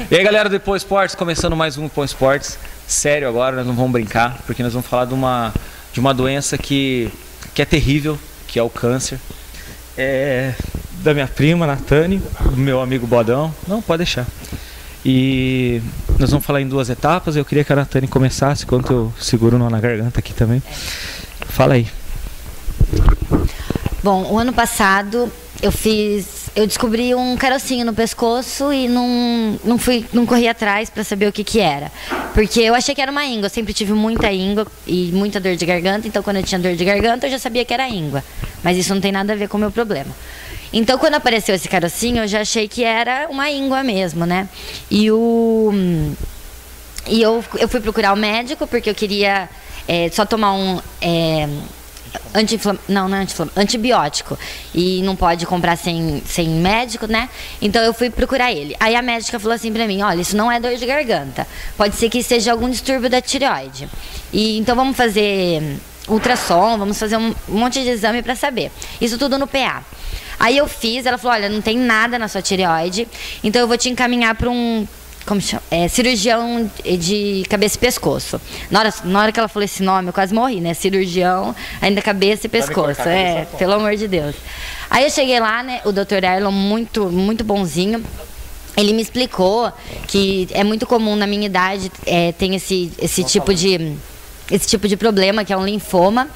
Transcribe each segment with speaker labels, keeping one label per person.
Speaker 1: E aí, galera do Ipô Esportes, começando mais um Ipô Esportes. Sério agora, nós não vamos brincar, porque nós vamos falar de uma doença que é terrível, que é o câncer. É da minha prima, Natane, do meu amigo Bodão. Não, pode deixar. E nós vamos falar em 2 etapas. Eu queria que a Natane começasse, enquanto eu seguro o nó na garganta aqui também. Fala aí.
Speaker 2: Bom, o ano passado eu descobri um carocinho no pescoço e não corri atrás para saber o que era. Porque eu achei que era uma íngua, eu sempre tive muita íngua e muita dor de garganta, então quando eu tinha dor de garganta eu já sabia que era íngua. Mas isso não tem nada a ver com o meu problema. Então quando apareceu esse carocinho eu já achei que era uma íngua mesmo, né? E eu fui procurar o médico porque eu queria só tomar um... antibiótico, e não pode comprar sem médico, né? Então eu fui procurar ele. Aí a médica falou assim pra mim: olha, isso não é dor de garganta, pode ser que seja algum distúrbio da tireoide, e então vamos fazer ultrassom, vamos fazer um monte de exame pra saber. Isso tudo no PA. Aí eu fiz, ela falou: olha, não tem nada na sua tireoide, então eu vou te encaminhar para um cirurgião de cabeça e pescoço. Na hora que ela falou esse nome, eu quase morri, né? Cirurgião, ainda cabeça e pescoço. Pelo amor de Deus. Aí eu cheguei lá, né? O Dr. Erlon, muito, muito bonzinho. Ele me explicou que é muito comum na minha idade tem esse tipo de problema, que é um linfoma.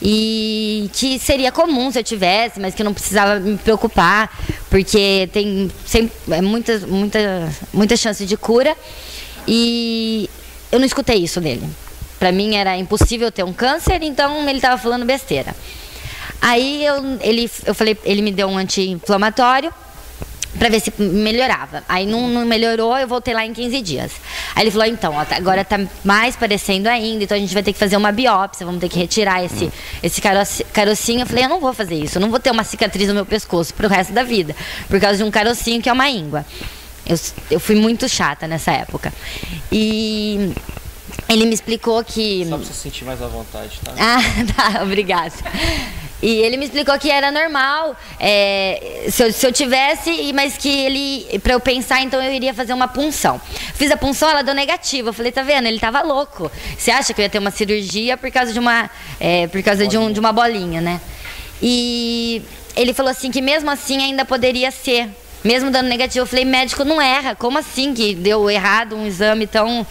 Speaker 2: E que seria comum se eu tivesse, mas que eu não precisava me preocupar, porque tem sempre muita chance de cura. E eu não escutei isso dele. Pra mim era impossível ter um câncer, então ele estava falando besteira. Aí ele me deu um anti-inflamatório pra ver se melhorava. Aí não melhorou, eu voltei lá em 15 dias. Aí ele falou: então, ó, agora tá mais parecendo ainda, então a gente vai ter que fazer uma biópsia, vamos ter que retirar esse carocinho. Eu falei: eu não vou fazer isso, eu não vou ter uma cicatriz no meu pescoço pro resto da vida, por causa de um carocinho que é uma íngua. Eu fui muito chata nessa época. E ele me explicou que...
Speaker 1: Só pra você sentir mais à vontade, tá?
Speaker 2: Ah, tá, obrigada. E ele me explicou que era normal, se eu tivesse, mas que pra eu pensar, então eu iria fazer uma punção. Fiz a punção, ela deu negativa. Eu falei: tá vendo? Ele tava louco. Você acha que eu ia ter uma cirurgia por causa de uma bolinha, né? E ele falou assim que mesmo assim ainda poderia ser, mesmo dando negativo. Eu falei: médico não erra, como assim que deu errado um exame tão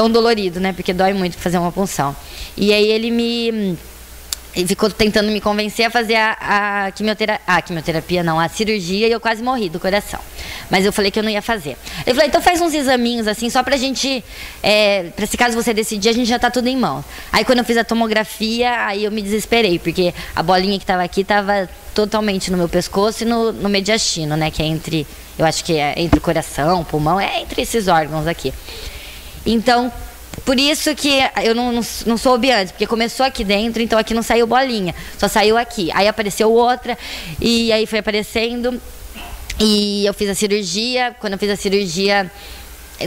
Speaker 2: dolorido, né? Porque dói muito fazer uma punção. E aí ele ficou tentando me convencer a fazer a cirurgia, e eu quase morri do coração. Mas eu falei que eu não ia fazer. Ele falou: então faz uns examinhos assim, só pra gente, pra se caso você decidir, a gente já tá tudo em mão. Aí quando eu fiz a tomografia, aí eu me desesperei, porque a bolinha que tava aqui tava totalmente no meu pescoço e no mediastino, né? Que eu acho que é entre o coração, o pulmão, entre esses órgãos aqui. Então, por isso que eu não soube antes, porque começou aqui dentro, então aqui não saiu bolinha, só saiu aqui. Aí apareceu outra, e aí foi aparecendo, e eu fiz a cirurgia. Quando eu fiz a cirurgia,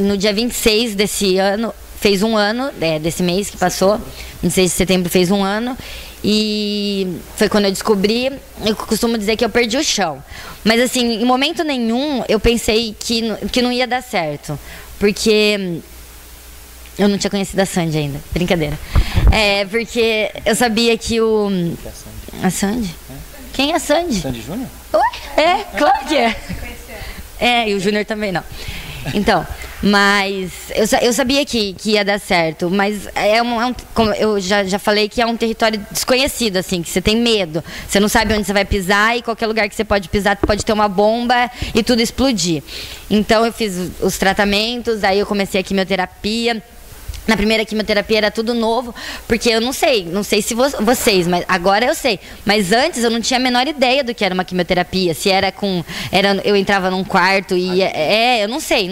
Speaker 2: no dia 26 desse ano, fez um ano, desse mês que passou, 26 de setembro fez um ano, e foi quando eu descobri. Eu costumo dizer que eu perdi o chão, mas assim, em momento nenhum eu pensei que não ia dar certo, porque... eu não tinha conhecido a Sandy ainda, brincadeira. Porque eu sabia que a Sandy? Quem é a Sandy?
Speaker 1: Sandy Júnior?
Speaker 2: Claro que é. E o Júnior também não. Então, mas eu sabia que ia dar certo, mas como eu já falei, que é um território desconhecido, assim, que você tem medo. Você não sabe onde você vai pisar, e qualquer lugar que você pode pisar pode ter uma bomba e tudo explodir. Então eu fiz os tratamentos, aí eu comecei a quimioterapia. Na primeira quimioterapia era tudo novo, porque eu não sei se vocês, mas agora eu sei. Mas antes eu não tinha a menor ideia do que era uma quimioterapia, se eu entrava num quarto e eu não sei.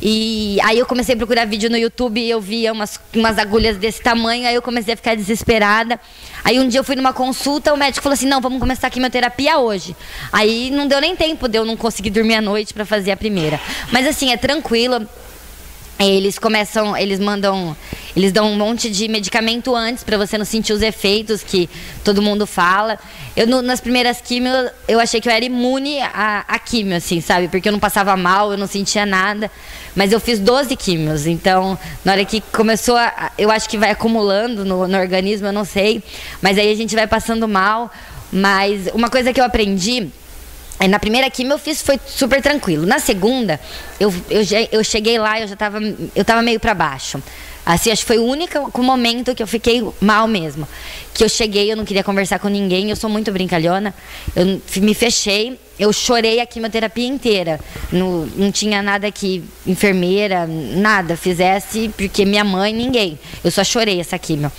Speaker 2: E aí eu comecei a procurar vídeo no YouTube e eu via umas agulhas desse tamanho, aí eu comecei a ficar desesperada. Aí um dia eu fui numa consulta, o médico falou assim: não, vamos começar a quimioterapia hoje. Aí não deu nem tempo de eu não conseguir dormir à noite para fazer a primeira. Mas assim, é tranquilo. Eles dão um monte de medicamento antes para você não sentir os efeitos que todo mundo fala. Nas primeiras químios, eu achei que eu era imune à químio, assim, sabe? Porque eu não passava mal, eu não sentia nada. Mas eu fiz 12 químios, então, na hora que começou, eu acho que vai acumulando no organismo, eu não sei. Mas aí a gente vai passando mal. Mas uma coisa que eu aprendi... Na primeira quimio eu fiz, foi super tranquilo. Na segunda, eu cheguei lá, eu tava meio pra baixo. Assim, acho que foi o único momento que eu fiquei mal mesmo. Que eu cheguei, eu não queria conversar com ninguém, eu sou muito brincalhona. Eu me fechei, eu chorei a quimioterapia inteira. Não tinha nada que enfermeira, nada fizesse, porque minha mãe, ninguém. Eu só chorei essa quimio.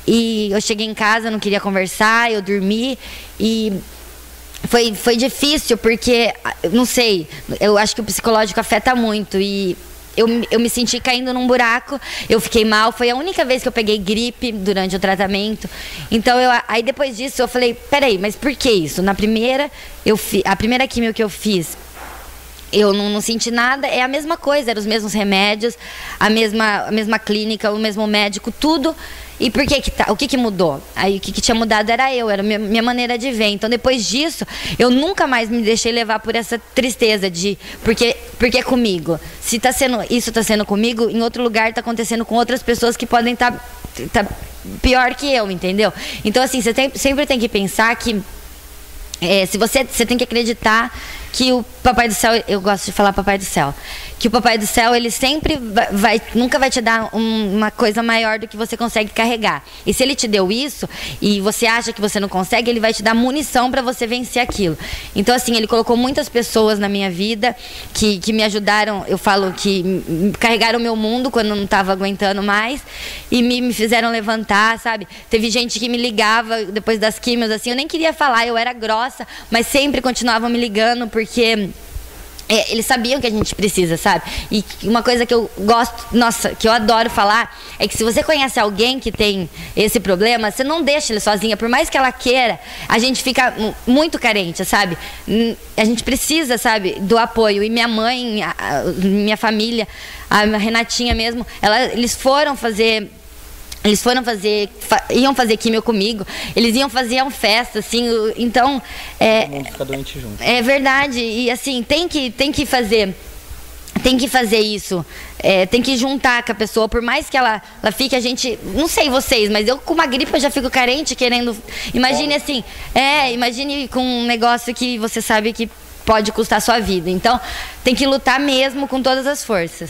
Speaker 2: E eu cheguei em casa, não queria conversar, eu dormi e... Foi difícil porque, não sei, eu acho que o psicológico afeta muito e eu me senti caindo num buraco, eu fiquei mal, foi a única vez que eu peguei gripe durante o tratamento. Então, aí depois disso eu falei, peraí, mas por que isso? A primeira quimio que eu fiz, eu não senti nada, é a mesma coisa, eram os mesmos remédios, a mesma clínica, o mesmo médico, tudo. E por que o que mudou? Aí o que tinha mudado era era minha maneira de ver. Então depois disso, eu nunca mais me deixei levar por essa tristeza de porque é comigo. Se isso está sendo comigo, em outro lugar está acontecendo com outras pessoas que podem estar pior que eu, entendeu? Então assim, você sempre tem que pensar que se você tem que acreditar que o Papai do Céu, eu gosto de falar Papai do Céu, que o Papai do Céu, ele sempre nunca vai te dar uma coisa maior do que você consegue carregar. E se ele te deu isso, e você acha que você não consegue, ele vai te dar munição para você vencer aquilo. Então, assim, ele colocou muitas pessoas na minha vida que me ajudaram, eu falo que carregaram o meu mundo quando eu não estava aguentando mais, e me fizeram levantar, sabe? Teve gente que me ligava depois das químios, assim, eu nem queria falar, eu era grossa, mas sempre continuavam me ligando, porque eles sabiam que a gente precisa, sabe? E uma coisa que eu gosto, nossa, que eu adoro falar, é que se você conhece alguém que tem esse problema, você não deixa ele sozinha, por mais que ela queira, a gente fica muito carente, sabe? A gente precisa, sabe, do apoio. E minha mãe, minha família, a Renatinha mesmo, iam fazer químio comigo, eles iam festa, assim, então...
Speaker 1: Todo mundo fica doente junto.
Speaker 2: É verdade, e assim, tem que fazer isso, tem que juntar com a pessoa, por mais que ela fique, a gente, não sei vocês, mas eu com uma gripe eu já fico carente, querendo, imagine assim, imagine com um negócio que você sabe que pode custar a sua vida, então tem que lutar mesmo com todas as forças.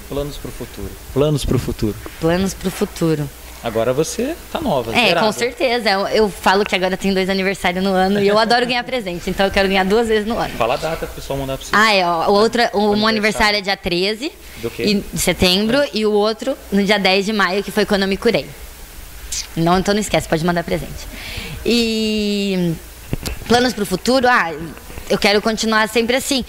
Speaker 1: Planos pro futuro. Planos pro futuro.
Speaker 2: Planos pro futuro.
Speaker 1: Agora você tá nova. Zerada.
Speaker 2: Com certeza. Eu falo que agora tem 2 aniversários no ano e eu adoro ganhar presente, então eu quero ganhar 2 vezes no ano.
Speaker 1: Fala a data pro pessoal mandar pra você.
Speaker 2: Um aniversário é dia 13 de setembro e o outro no dia 10 de maio, que foi quando eu me curei. Então não esquece, pode mandar presente. E planos pro futuro, eu quero continuar sempre assim.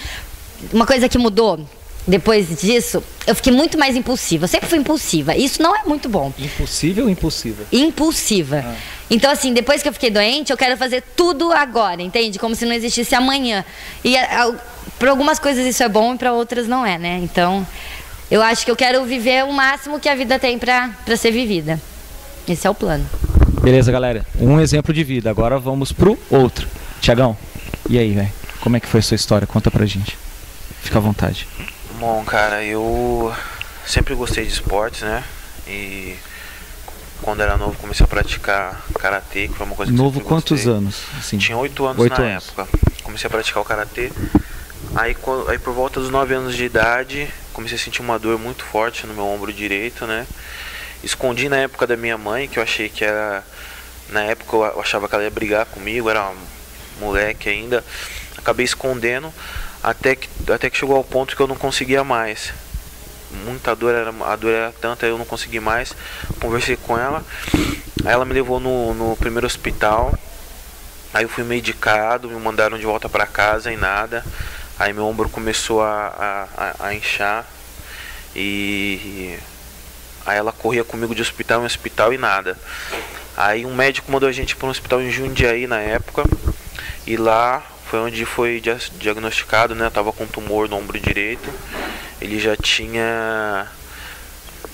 Speaker 2: Uma coisa que mudou depois disso, eu fiquei muito mais impulsiva. Eu sempre fui impulsiva. Isso não é muito bom.
Speaker 1: Impulsiva ou impulsiva?
Speaker 2: Impulsiva. Então, assim, depois que eu fiquei doente, eu quero fazer tudo agora, entende? Como se não existisse amanhã. E para algumas coisas isso é bom e para outras não é, né? Então, eu acho que eu quero viver o máximo que a vida tem para ser vivida. Esse é o plano.
Speaker 1: Beleza, galera. Um exemplo de vida. Agora vamos pro outro. Tiagão, e aí, velho? Como é que foi a sua história? Conta pra gente. Fica à vontade.
Speaker 3: Bom, cara, eu sempre gostei de esportes, né? E quando era novo comecei a praticar karatê, que foi uma coisa que
Speaker 1: novo
Speaker 3: eu
Speaker 1: quantos
Speaker 3: gostei.
Speaker 1: anos? Assim,
Speaker 3: tinha 8 anos
Speaker 1: 8
Speaker 3: na
Speaker 1: anos.
Speaker 3: época. Comecei a praticar o karatê. Aí por volta dos 9 anos de idade, comecei a sentir uma dor muito forte no meu ombro direito, né? Escondi na época da minha mãe, que eu achei que era... Na época eu achava que ela ia brigar comigo, era um moleque ainda. Acabei escondendo. Até que chegou ao ponto que eu não conseguia mais. Muita dor, a dor era tanta, eu não consegui mais. Conversei com ela. Aí ela me levou no primeiro hospital. Aí eu fui medicado, me mandaram de volta para casa e nada. Aí meu ombro começou a inchar. E aí ela corria comigo de hospital em hospital e nada. Aí um médico mandou a gente para um hospital em Jundiaí na época. E lá foi onde foi diagnosticado, né? Eu tava com tumor no ombro direito. ele já tinha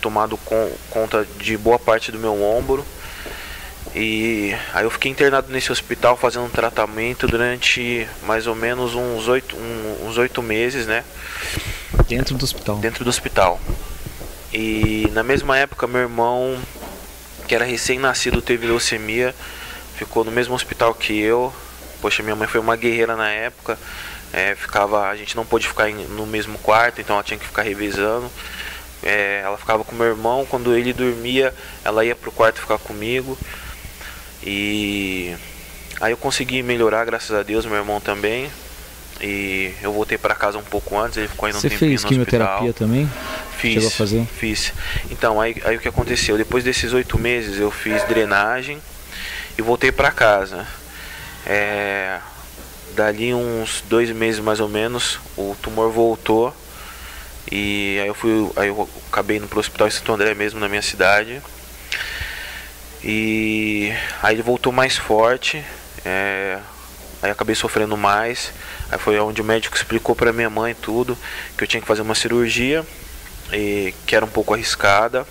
Speaker 3: tomado conta de boa parte do meu ombro. E aí eu fiquei internado nesse hospital fazendo um tratamento durante mais ou menos uns 8 meses, né?
Speaker 1: Dentro do hospital?
Speaker 3: Dentro do hospital. E na mesma época meu irmão, que era recém-nascido, teve leucemia, ficou no mesmo hospital que eu. Poxa, minha mãe foi uma guerreira na época. A gente não pôde ficar no mesmo quarto, então ela tinha que ficar revezando. Ela ficava com meu irmão, quando ele dormia, ela ia pro quarto ficar comigo. E aí eu consegui melhorar, graças a Deus, meu irmão também. E eu voltei para casa um pouco antes, ele ficou ainda um tempinho no hospital. Você fez
Speaker 1: quimioterapia também?
Speaker 3: Chegou
Speaker 1: a fazer?
Speaker 3: Fiz. Então, aí o que aconteceu? Depois desses 8 meses eu fiz drenagem e voltei para casa. Dali uns 2 meses mais ou menos, o tumor voltou. E aí eu acabei indo pro hospital em Santo André mesmo, na minha cidade. E aí ele voltou mais forte, aí eu acabei sofrendo mais. Aí foi onde o médico explicou pra minha mãe tudo, que eu tinha que fazer uma cirurgia, que era um pouco arriscada.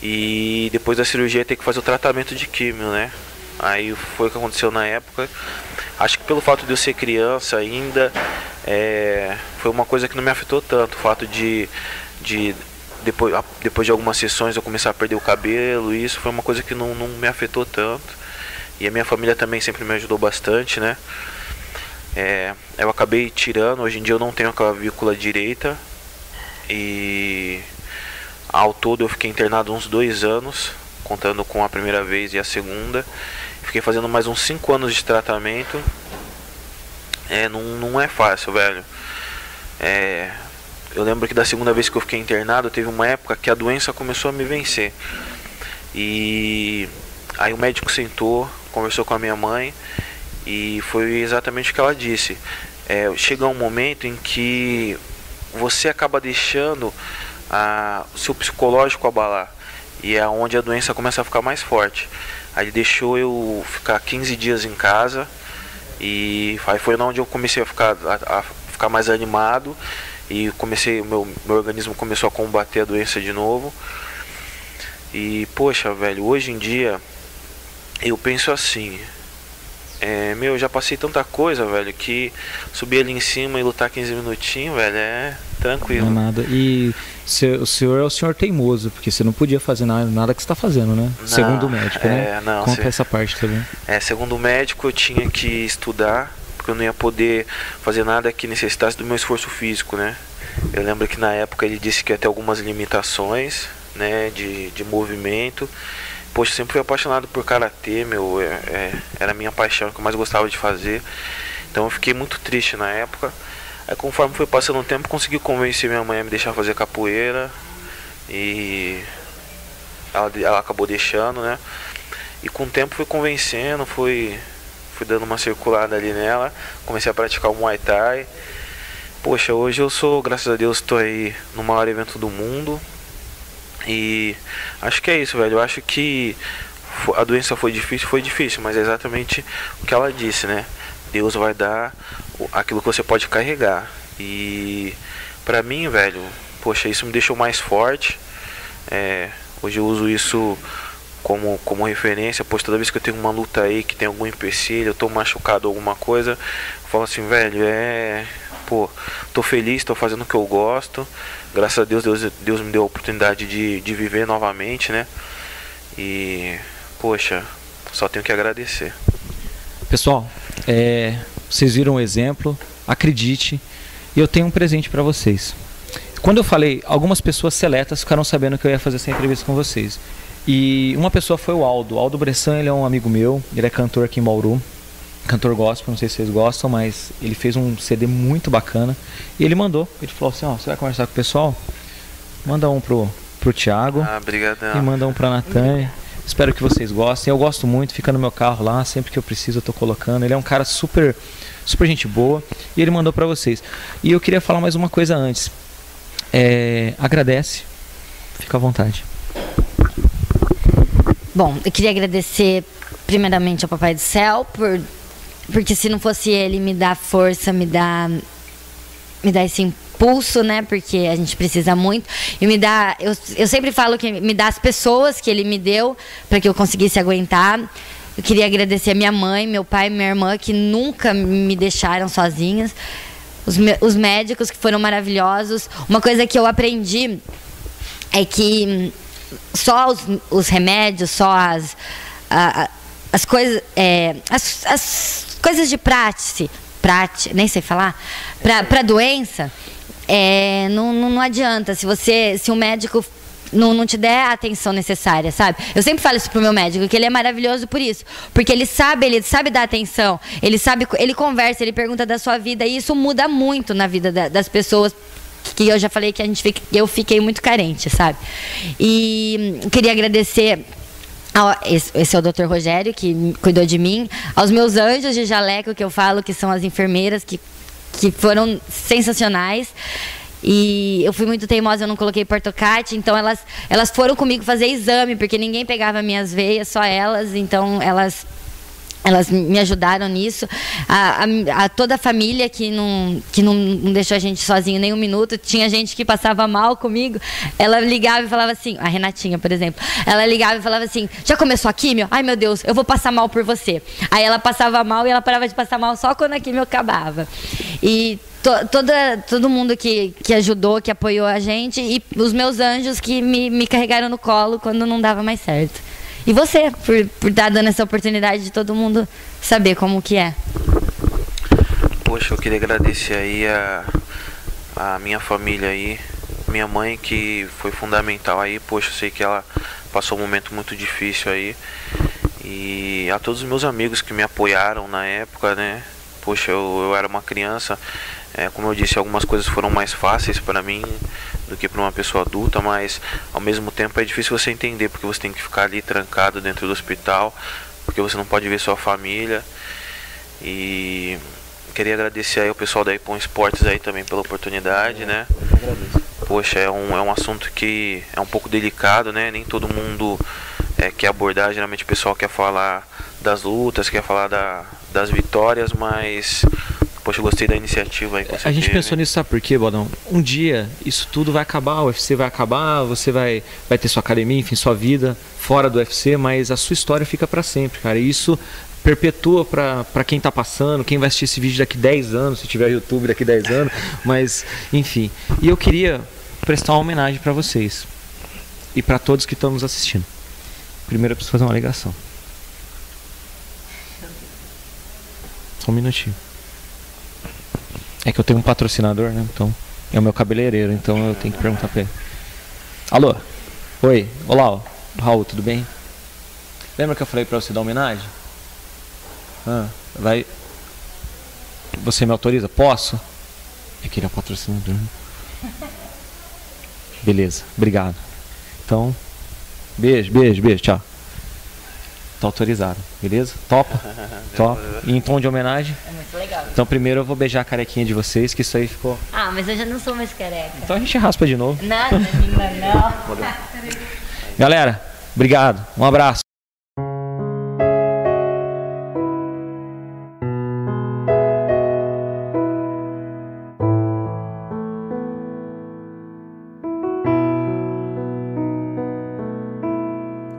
Speaker 3: E depois da cirurgia ia ter que fazer o tratamento de químio, né? Aí foi o que aconteceu na época. Acho que pelo fato de eu ser criança ainda, foi uma coisa que não me afetou tanto. O fato de depois de algumas sessões eu começar a perder o cabelo, isso foi uma coisa que não me afetou tanto. E a minha família também sempre me ajudou bastante, né? Eu acabei tirando, hoje em dia eu não tenho a clavícula direita. E ao todo eu fiquei internado uns 2 anos, contando com a primeira vez e a segunda. Fiquei fazendo mais uns 5 anos de tratamento. Não é fácil, velho. Eu lembro que da segunda vez que eu fiquei internado, teve uma época que a doença começou a me vencer. E aí o médico sentou, conversou com a minha mãe e foi exatamente o que ela disse. Chega um momento em que você acaba deixando o seu psicológico abalar. E é onde a doença começa a ficar mais forte. Aí ele deixou eu ficar 15 dias em casa. E aí foi onde eu comecei a ficar mais animado. E meu organismo começou a combater a doença de novo. E poxa, velho, hoje em dia eu penso assim, eu já passei tanta coisa, velho, que subir ali em cima e lutar 15 minutinhos, velho, é tranquilo.
Speaker 1: Não é nada. E o senhor é o senhor teimoso, porque você não podia fazer nada que você está fazendo, né?
Speaker 3: Não,
Speaker 1: segundo o médico, né?
Speaker 3: Não,
Speaker 1: conta essa parte também.
Speaker 3: Segundo o médico eu tinha que estudar, porque eu não ia poder fazer nada que necessitasse do meu esforço físico, né? Eu lembro que na época ele disse que ia ter algumas limitações, né, de movimento. Poxa, eu sempre fui apaixonado por karatê, era a minha paixão, que eu mais gostava de fazer. Então eu fiquei muito triste na época. Aí conforme foi passando o tempo, consegui convencer minha mãe a me deixar fazer capoeira. E ela acabou deixando, né? E com o tempo fui convencendo, fui dando uma circulada ali nela. Comecei a praticar o Muay Thai. Poxa, hoje eu sou, graças a Deus, estou aí no maior evento do mundo. E acho que é isso, velho. Eu acho que a doença foi difícil, mas é exatamente o que ela disse, né? Deus vai dar aquilo que você pode carregar. E pra mim, velho, poxa, isso me deixou mais forte. Hoje eu uso isso como referência. Pois toda vez que eu tenho uma luta aí, que tem algum empecilho, eu tô machucado alguma coisa, eu falo assim, velho, tô feliz, tô fazendo o que eu gosto. Graças a Deus me deu a oportunidade de viver novamente, né? E, poxa, só tenho que agradecer.
Speaker 1: Pessoal, vocês viram o exemplo, acredite, e eu tenho um presente para vocês. Quando eu falei, algumas pessoas seletas ficaram sabendo que eu ia fazer essa entrevista com vocês. E uma pessoa foi o Aldo Bressan, ele é um amigo meu, ele é cantor aqui em Bauru. Cantor gospel, não sei se vocês gostam, mas ele fez um CD muito bacana. E ele falou assim, você vai conversar com o pessoal? Manda um pro Thiago.
Speaker 3: Obrigadão.
Speaker 1: E manda um pra Natânia. Espero que vocês gostem. Eu gosto muito, fica no meu carro lá, sempre que eu preciso eu tô colocando. Ele é um cara super gente boa. E ele mandou pra vocês. E eu queria falar mais uma coisa antes. Agradece. Fica à vontade.
Speaker 2: Bom, eu queria agradecer primeiramente ao Papai do Céu porque se não fosse ele me dar força, me dar esse pulso, né? Porque a gente precisa muito. E me dá, eu sempre falo que me dá as pessoas que ele me deu para que eu conseguisse aguentar. Eu queria agradecer a minha mãe, meu pai e minha irmã, que nunca me deixaram sozinhas. Os médicos, que foram maravilhosos. Uma coisa que eu aprendi é que só os remédios, só as coisas, as coisas de prática, nem sei falar, para doença, não adianta. Se o médico não te der a atenção necessária, sabe? Eu sempre falo isso pro meu médico, que ele é maravilhoso por isso, porque ele sabe dar atenção, ele conversa, ele pergunta da sua vida, e isso muda muito na vida das pessoas, que eu já falei que eu fiquei muito carente, sabe? E queria agradecer esse é o Dr. Rogério, que cuidou de mim, aos meus anjos de jaleco, que eu falo, que são as enfermeiras, que foram sensacionais. E eu fui muito teimosa, eu não coloquei portocate, então elas foram comigo fazer exame, porque ninguém pegava minhas veias, só elas, então elas me ajudaram nisso. A toda a família que não deixou a gente sozinho nem um minuto. Tinha gente que passava mal comigo. Ela ligava e falava assim, a Renatinha, por exemplo. Ela ligava e falava assim, já começou a químio? Ai, meu Deus, eu vou passar mal por você. Aí ela passava mal e ela parava de passar mal só quando a químio acabava. E todo mundo que ajudou, que apoiou a gente, e os meus anjos que me carregaram no colo quando não dava mais certo. E você, por estar dando essa oportunidade de todo mundo saber como que é.
Speaker 3: Poxa, eu queria agradecer aí a minha família aí, minha mãe, que foi fundamental aí. Poxa, eu sei que ela passou um momento muito difícil aí. E a todos os meus amigos que me apoiaram na época, né? Poxa, eu era uma criança, como eu disse, algumas coisas foram mais fáceis para mim do que para uma pessoa adulta, mas ao mesmo tempo é difícil você entender, porque você tem que ficar ali trancado dentro do hospital, porque você não pode ver sua família. E queria agradecer aí o pessoal da Ipon Esportes aí também pela oportunidade, né? Poxa, é um assunto que é um pouco delicado, né? Nem todo mundo quer abordar, geralmente o pessoal quer falar das lutas, quer falar das vitórias, mas poxa, eu gostei da iniciativa aí.
Speaker 1: A gente pensou nisso, sabe por quê, Bodão? Um dia isso tudo vai acabar, o UFC vai acabar, você vai ter sua academia, enfim, sua vida fora do UFC, mas a sua história fica pra sempre, cara. E isso perpetua pra quem tá passando, quem vai assistir esse vídeo daqui 10 anos, se tiver YouTube daqui 10 anos, mas enfim. E eu queria prestar uma homenagem pra vocês e pra todos que estão nos assistindo. Primeiro eu preciso fazer uma ligação. Só um minutinho. É que eu tenho um patrocinador, né? Então, é o meu cabeleireiro, então eu tenho que perguntar pra ele. Alô? Oi? Olá, ó. Raul, tudo bem? Lembra que eu falei pra você dar homenagem? Vai. Você me autoriza? Posso? É que ele é o patrocinador. Beleza, obrigado. Então, beijo, tchau. Tá autorizado, beleza? Topa? Top. E em tom de homenagem?
Speaker 2: É muito legal.
Speaker 1: Então primeiro eu vou beijar a carequinha de vocês, que isso aí ficou...
Speaker 2: Ah, mas eu já não sou mais careca.
Speaker 1: Então a gente raspa de novo.
Speaker 2: Não.
Speaker 1: Galera, obrigado. Um abraço.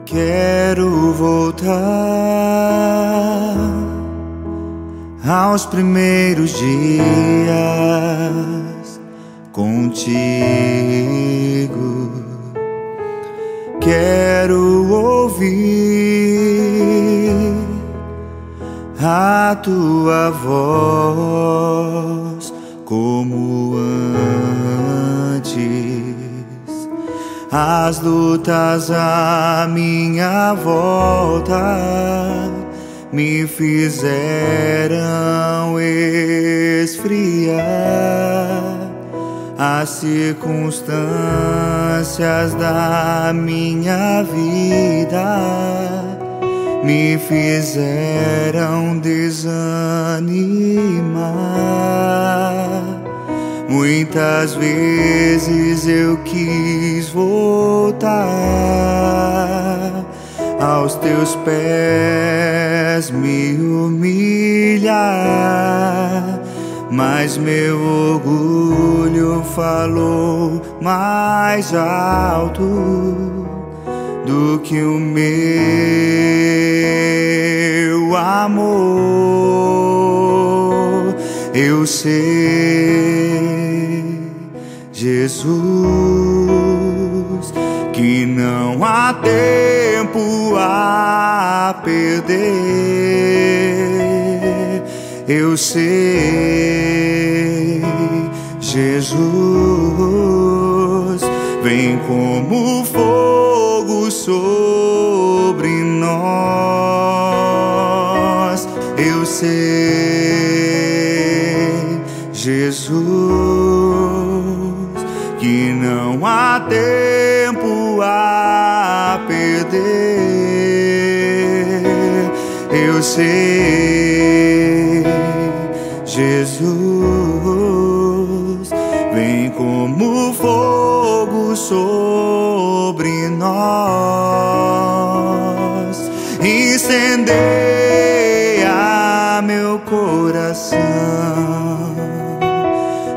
Speaker 4: Quero voltar aos primeiros dias contigo. Quero ouvir a tua voz como antes. As lutas à minha volta me fizeram esfriar. As circunstâncias da minha vida me fizeram desanimar. Muitas vezes eu quis voltar aos teus pés, me humilhar, mas meu orgulho falou mais alto do que o meu amor. Eu sei, Jesus, que não há tempo a perder. Eu sei, Jesus, vem como fogo sobre nós. Eu sei, Jesus, que não há tempo a perder. Eu sei, Jesus, vem como fogo sobre nós, incendeia meu coração,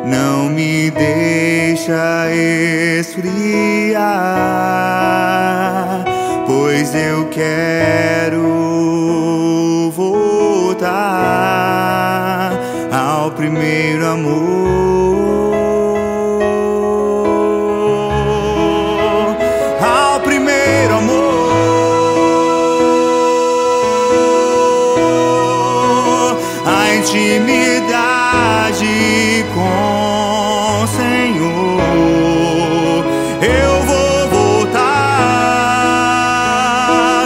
Speaker 4: não me deixa esfriar, pois eu quero voltar ao primeiro amor, ao primeiro amor, a intimidade com o Senhor. Eu vou voltar,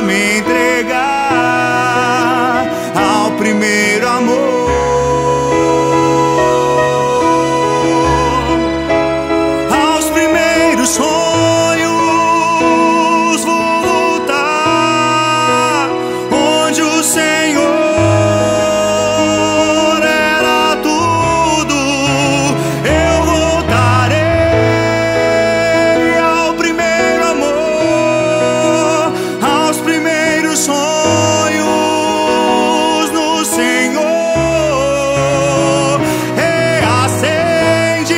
Speaker 4: me entregar ao primeiro amor, aos primeiros sonhos. Vou voltar onde o Senhor era tudo. Eu voltarei ao primeiro amor, aos primeiros sonhos no Senhor. Reacende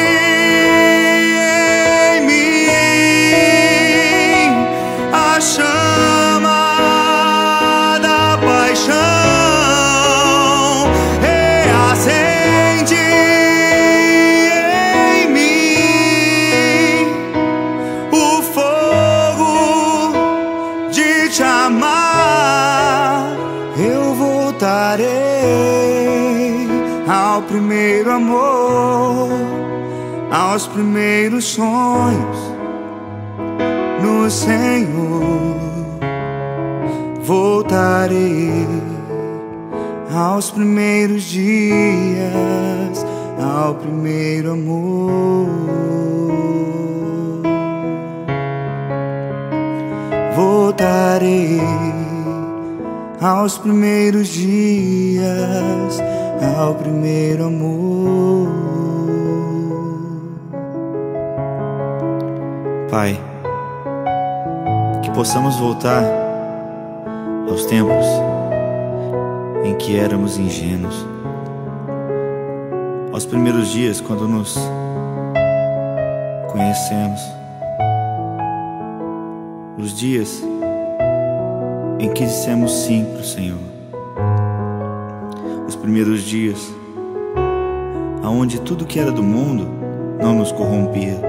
Speaker 4: em mim a chama da paixão. Reacende em mim o fogo de te amar. Eu voltarei ao primeiro amor, aos primeiros sonhos no Senhor. Voltarei aos primeiros dias, ao primeiro amor. Voltarei aos primeiros dias, ao primeiro amor. Pai, que possamos voltar aos tempos em que éramos ingênuos, aos primeiros dias quando nos conhecemos, os dias em que dissemos sim para o Senhor, os primeiros dias aonde tudo que era do mundo não nos corrompia,